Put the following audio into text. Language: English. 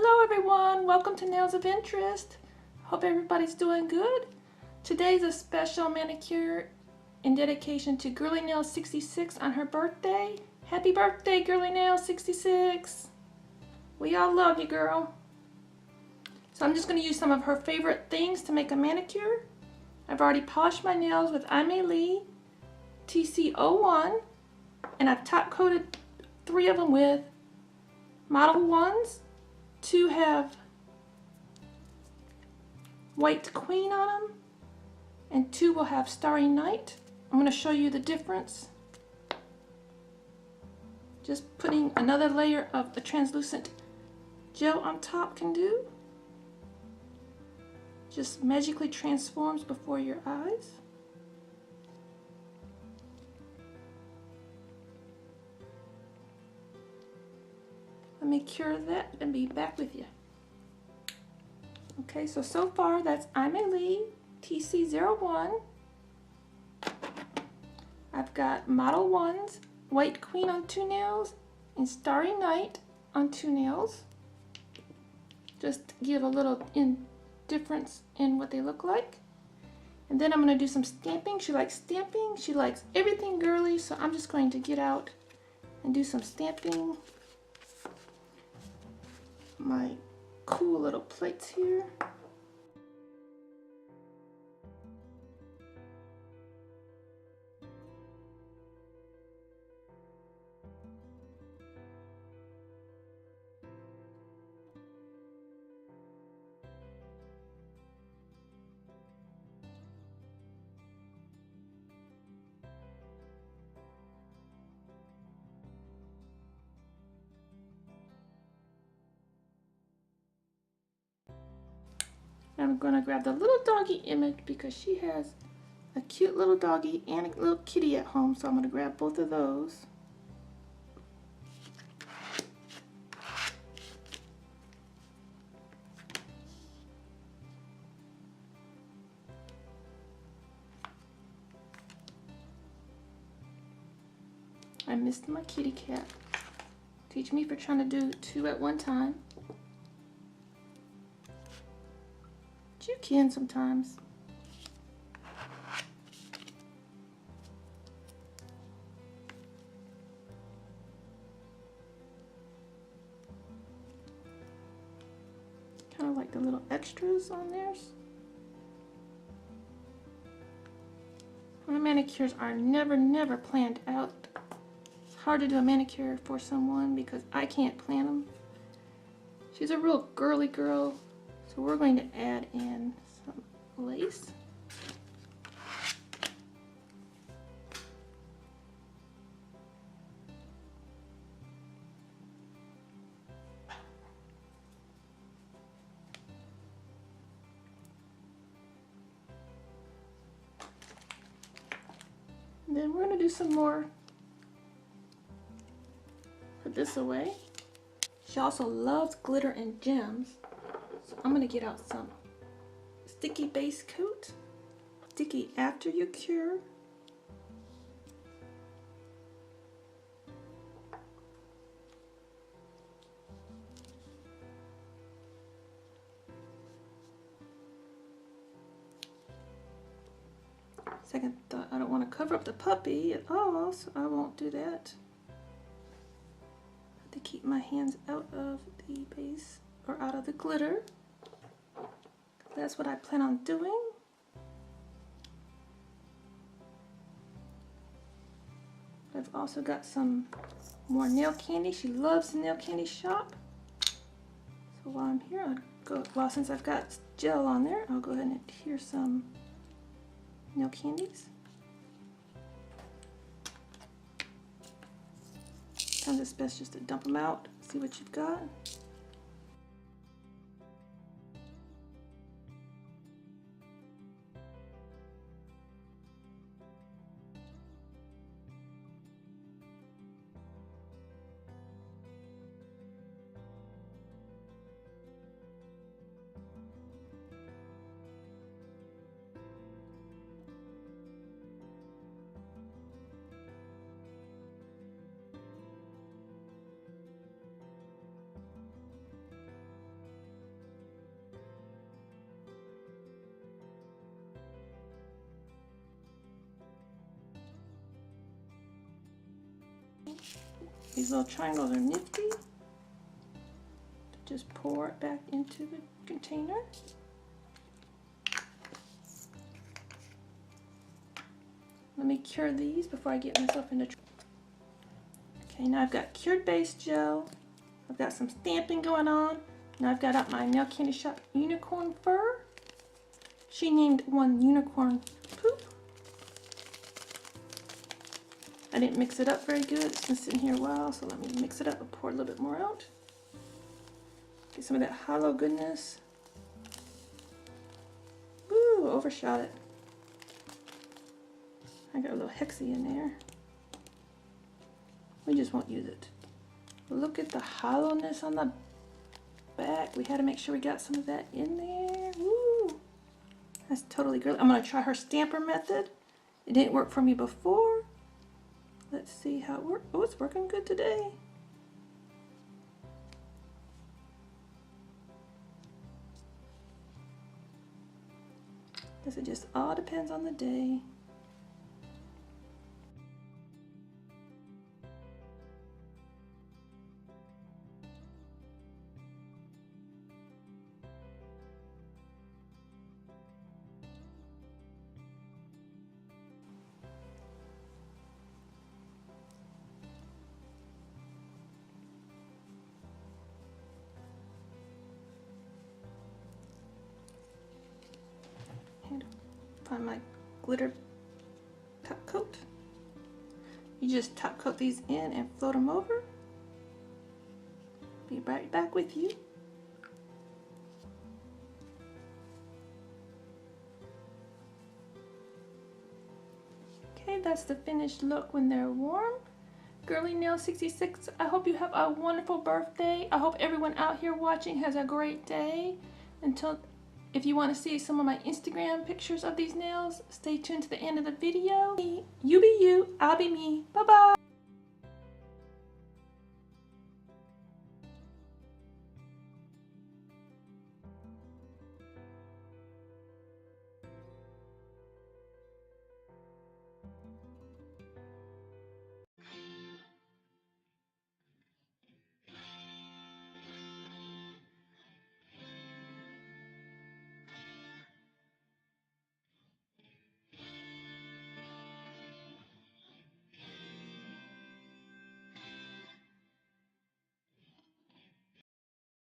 Hello everyone, welcome to Nails of Interest. Hope everybody's doing good. Today's a special manicure in dedication to Girly Nail 66 on her birthday. Happy birthday, Girly Nail 66. We all love you, girl. So I'm just going to use some of her favorite things to make a manicure. I've already polished my nails with Aimeili TC01, and I've top coated 3 of them with Modelones. 2 have White Queen on them, and 2 will have Starry Night. I'm going to show you the difference. Just putting another layer of the translucent gel on top can do. Just magically transforms before your eyes. Let me cure that and be back with you. Okay, so far that's Aimeili TC01. I've got Modelones, White Queen on 2 nails, and Starry Night on 2 nails. Just to give a little difference in what they look like. And then I'm going to do some stamping. She likes stamping. She likes everything girly, so I'm just going to get out and do some stamping. My cool little plates here. I'm going to grab the little doggy image because she has a cute little doggy and a little kitty at home, so I'm going to grab both of those. I missed my kitty cat. Teach me for trying to do 2 at one time. You can sometimes. Kind of like the little extras on theirs. My manicures are never planned out. It's hard to do a manicure for someone because I can't plan them. She's a real girly girl. So we're going to add in some lace. And then we're going to do some more. Put this away. She also loves glitter and gems. So I'm going to get out some sticky base coat, sticky after you cure. Second thought, I don't want to cover up the puppy at all, so I won't do that. I have to keep my hands out of the base or out of the glitter. That's what I plan on doing. I've also got some more nail candy. She loves the Nail Candy Shoppe. So while I'm here, I'll go, well, since I've got gel on there, I'll go ahead and adhere some nail candies. Sometimes it's best just to dump them out, see what you've got. These little triangles are nifty. Just pour it back into the container. Let me cure these before I get myself into trouble. Okay, now I've got cured base gel. I've got some stamping going on. Now I've got out my Nail Candy Shoppe unicorn fur. She named one unicorn poop. I didn't mix it up very good. It's been sitting here a while, so let me mix it up and pour a little bit more out. Get some of that hollow goodness. Woo, overshot it. I got a little hexy in there. We just won't use it. Look at the hollowness on the back. We had to make sure we got some of that in there. Woo! That's totally good. I'm going to try her stamper method. It didn't work for me before. Let's see how it works. Oh, it's working good today. Guess it just all depends on the day. Find my glitter top coat. You just top coat these in and float them over. Be right back with you. Okay, that's the finished look when they're warm. Girly Nail 66, I hope you have a wonderful birthday. I hope everyone out here watching has a great day. If you want to see some of my Instagram pictures of these nails, stay tuned to the end of the video. You be you, I'll be me. Bye-bye.